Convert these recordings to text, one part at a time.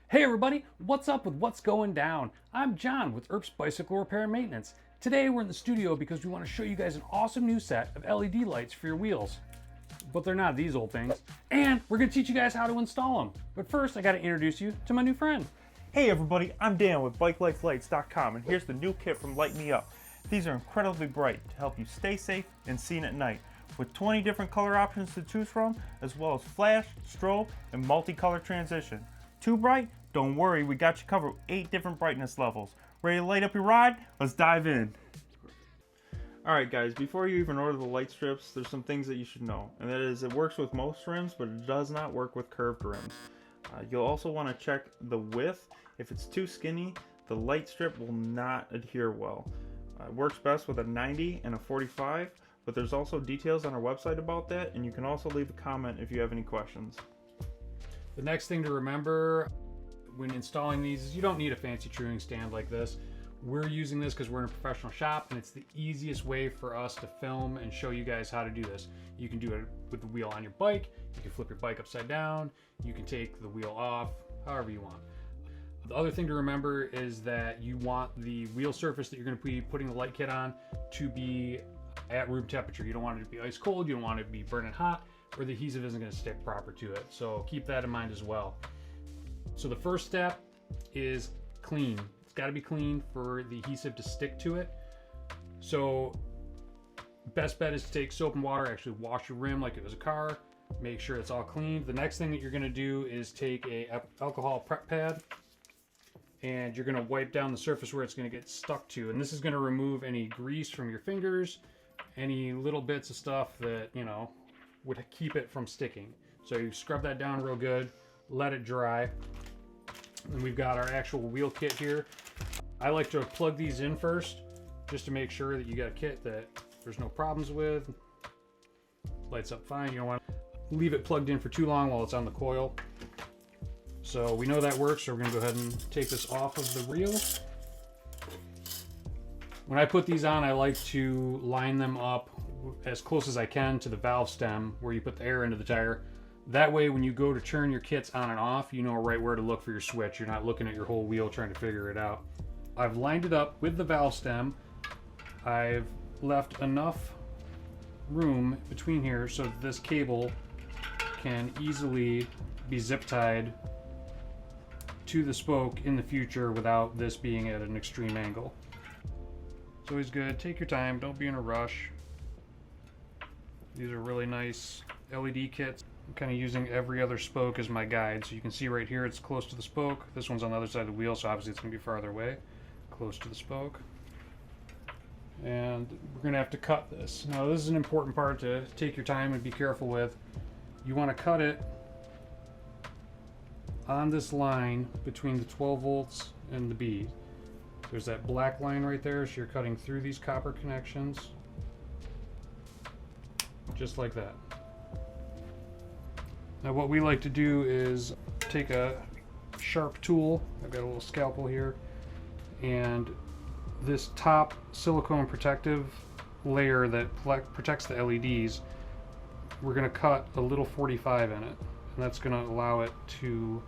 Hey everybody, what's up with what's going down? I'm John with Earps Bicycle Repair and Maintenance. Today we're in the studio because we want to show you guys an awesome new set of LED lights for your wheels. But they're not these old things. And we're going to teach you guys how to install them. But first I got to introduce you to my new friend. Hey everybody, I'm Dan with BikeLifeLights.com, and here's the new kit from Light Me Up. These are incredibly bright to help you stay safe and seen at night, with 20 different color options to choose from, as well as flash, strobe, and multicolor transition. Too bright? Don't worry, we got you covered with 8 different brightness levels. Ready to light up your ride? Let's dive in. Alright guys, before you even order the light strips, there's some things that you should know. And that is, it works with most rims, but it does not work with curved rims. You'll also want to check the width. If it's too skinny, the light strip will not adhere well. It works best with a 90 and a 45, but there's also details on our website about that, and you can also leave a comment if you have any questions. The next thing to remember when installing these is you don't need a fancy truing stand like this. We're using this because we're in a professional shop and it's the easiest way for us to film and show you guys how to do this. You can do it with the wheel on your bike, you can flip your bike upside down, you can take the wheel off, however you want. The other thing to remember is that you want the wheel surface that you're going to be putting the light kit on to be at room temperature. You don't want it to be ice cold, you don't want it to be burning hot, or the adhesive isn't going to stick proper to it. So keep that in mind as well. So the first step is clean. It's got to be clean for the adhesive to stick to it. So best bet is to take soap and water, actually wash your rim like it was a car, make sure it's all clean. The next thing that you're going to do is take a alcohol prep pad and you're going to wipe down the surface where it's going to get stuck to, and this is going to remove any grease from your fingers, any little bits of stuff that, you know, would keep it from sticking. So you scrub that down real good, let it dry, and we've got our actual wheel kit here. I like to plug these in first just to make sure that you got a kit that there's no problems with, lights up fine. You don't want to leave it plugged in for too long while it's on the coil. So we know that works, so we're going to go ahead and take this off of the reel. When I put these on, I like to line them up as close as I can to the valve stem where you put the air into the tire. That way when you go to turn your kits on and off, you know right where to look for your switch. You're not looking at your whole wheel trying to figure it out. I've lined it up with the valve stem. I've left enough room between here so that this cable can easily be zip tied to the spoke in the future without this being at an extreme angle. It's always good, take your time, don't be in a rush. These are really nice LED kits. I'm kind of using every other spoke as my guide. So you can see right here it's close to the spoke. This one's on the other side of the wheel, so obviously it's going to be farther away. Close to the spoke. And we're going to have to cut this. Now this is an important part to take your time and be careful with. You want to cut it on this line between the 12 volts and the bead. There's that black line right there, so you're cutting through these copper connections. Just like that. Now what we like to do is take a sharp tool, I've got a little scalpel here, and this top silicone protective layer that protects the LEDs, we're going to cut a little 45 in it, and that's going to allow it to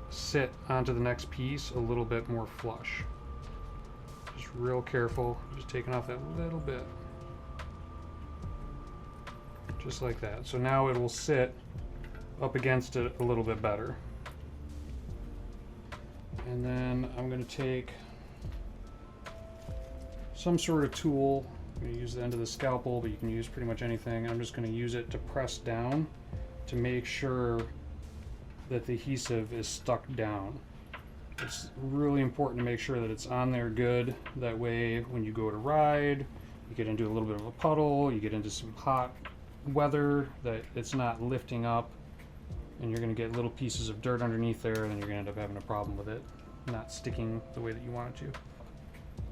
sit onto the next piece a little bit more flush. Just real careful, just taking off that little bit. Just like that. So now it will sit up against it a little bit better. And then I'm going to take some sort of tool. I'm going to use the end of the scalpel, but you can use pretty much anything. I'm just going to use it to press down to make sure that the adhesive is stuck down. It's really important to make sure that it's on there good. That way when you go to ride, you get into a little bit of a puddle, you get into some hot weather, that it's not lifting up and you're going to get little pieces of dirt underneath there, and then you're going to end up having a problem with it not sticking the way that you want it to.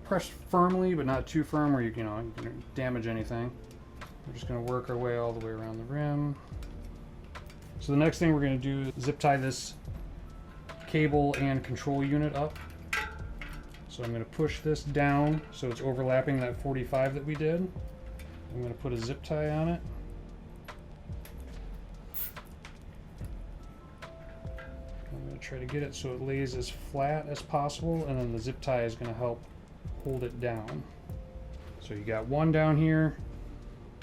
Press firmly but not too firm where you can damage anything. We're just going to work our way all the way around the rim. So the next thing we're going to do is zip tie this cable and control unit up. So I'm going to push this down so it's overlapping that 45 that we did. I'm going to put a zip tie on it. try to get it so it lays as flat as possible, and then the zip tie is going to help hold it down. So you got one down here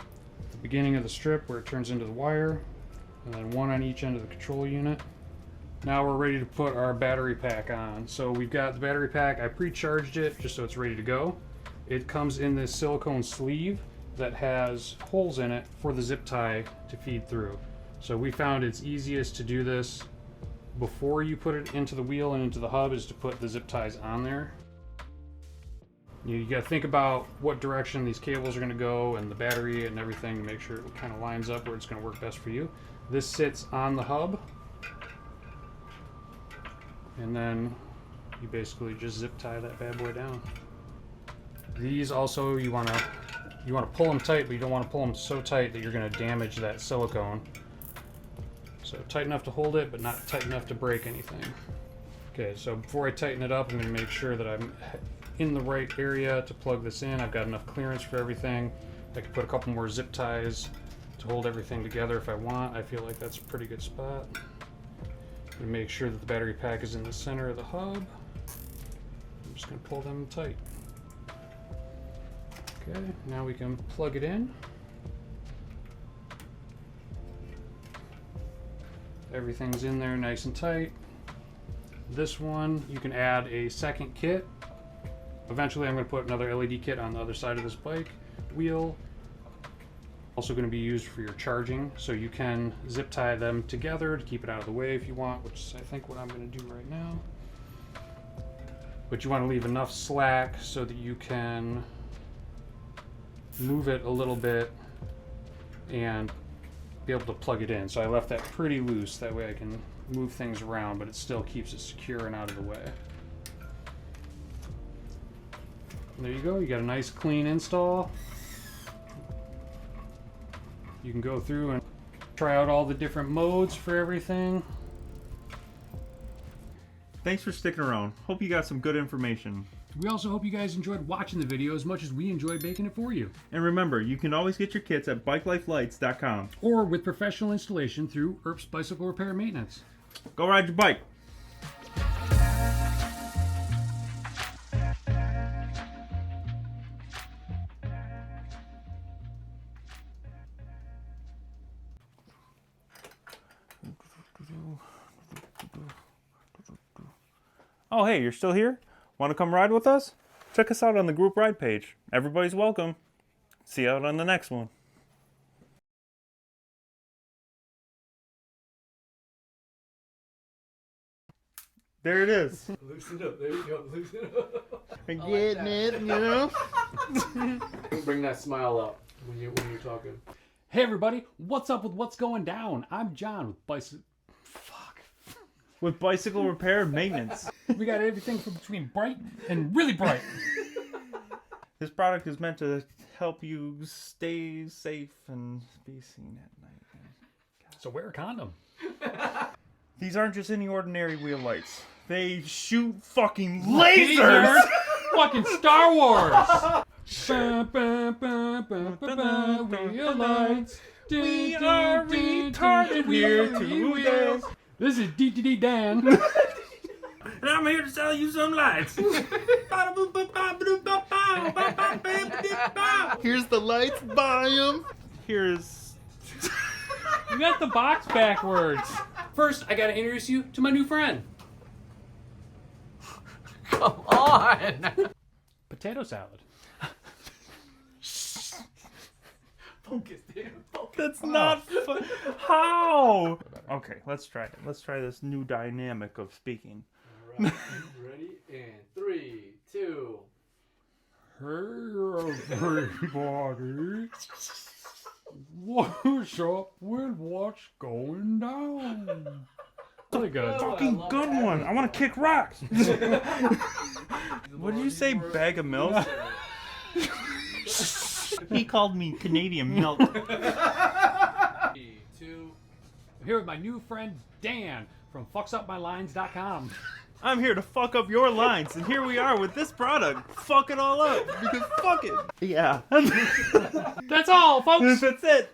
at the beginning of the strip where it turns into the wire, and then one on each end of the control unit. Now we're ready to put our battery pack on. So we've got the battery pack. I pre-charged it just so it's ready to go. It comes in this silicone sleeve that has holes in it for the zip tie to feed through. So we found it's easiest to do this before you put it into the wheel and into the hub, is to put the zip ties on there. You got to think about what direction these cables are going to go and the battery and everything to make sure it kind of lines up where it's going to work best for you. This sits on the hub, and then you basically just zip tie that bad boy down. These also, you want to pull them tight, but you don't want to pull them so tight that you're going to damage that silicone. So tight enough to hold it, but not tight enough to break anything. Okay, so before I tighten it up, I'm going to make sure that I'm in the right area to plug this in. I've got enough clearance for everything. I can put a couple more zip ties to hold everything together if I want. I feel like that's a pretty good spot. I'm going to make sure that the battery pack is in the center of the hub. I'm just going to pull them tight. Okay, now we can plug it in. Everything's in there nice and tight. This one, you can add a second kit. Eventually I'm going to put another LED kit on the other side of this bike wheel. Also going to be used for your charging, so you can zip tie them together to keep it out of the way if you want, which is I think what I'm going to do right now. But you want to leave enough slack so that you can move it a little bit and be able to plug it in. So I left that pretty loose, that way I can move things around, but it still keeps it secure and out of the way. And there you go, you got a nice clean install. You can go through and try out all the different modes for everything. Thanks for sticking around. Hope you got some good information. We also hope you guys enjoyed watching the video as much as we enjoyed making it for you. And remember, you can always get your kits at BikeLifeLights.com. Or with professional installation through Earp's Bicycle Repair and Maintenance. Go ride your bike. Oh, hey, you're still here? Want to come ride with us? Check us out on the group ride page. Everybody's welcome. See you out on the next one. There it is. Loosen up. There you go. Loosen up. Getting it, you know? Bring that smile up when you're talking. Hey everybody, what's up with what's going down? I'm John with With bicycle repair and maintenance. We got everything from between bright and really bright. This product is meant to help you stay safe and be seen at night. So wear a condom. These aren't just any ordinary wheel lights. They shoot fucking lasers! Fucking Star Wars! Wheel lights. We are retarded, we're two days. This is DTD Dan. And I'm here to sell you some lights. Here's the lights, buy 'em. Here's... You got the box backwards. First, I gotta introduce you to my new friend. Come on. Potato salad. Focus, dude. Focus. That's not fun. How? Okay, let's try it. Let's try this new dynamic of speaking. Alright, ready? And 3, 2. Hey everybody. What's up with what's going down? Really good. Fucking good one. I want to kick rocks. What did you say, bag of milk? He called me Canadian milk. 3, 2. I'm here with my new friend Dan from fucksupmylines.com. I'm here to fuck up your lines, and here we are with this product. Fuck it all up, because fuck it. Yeah. That's all, folks. That's it.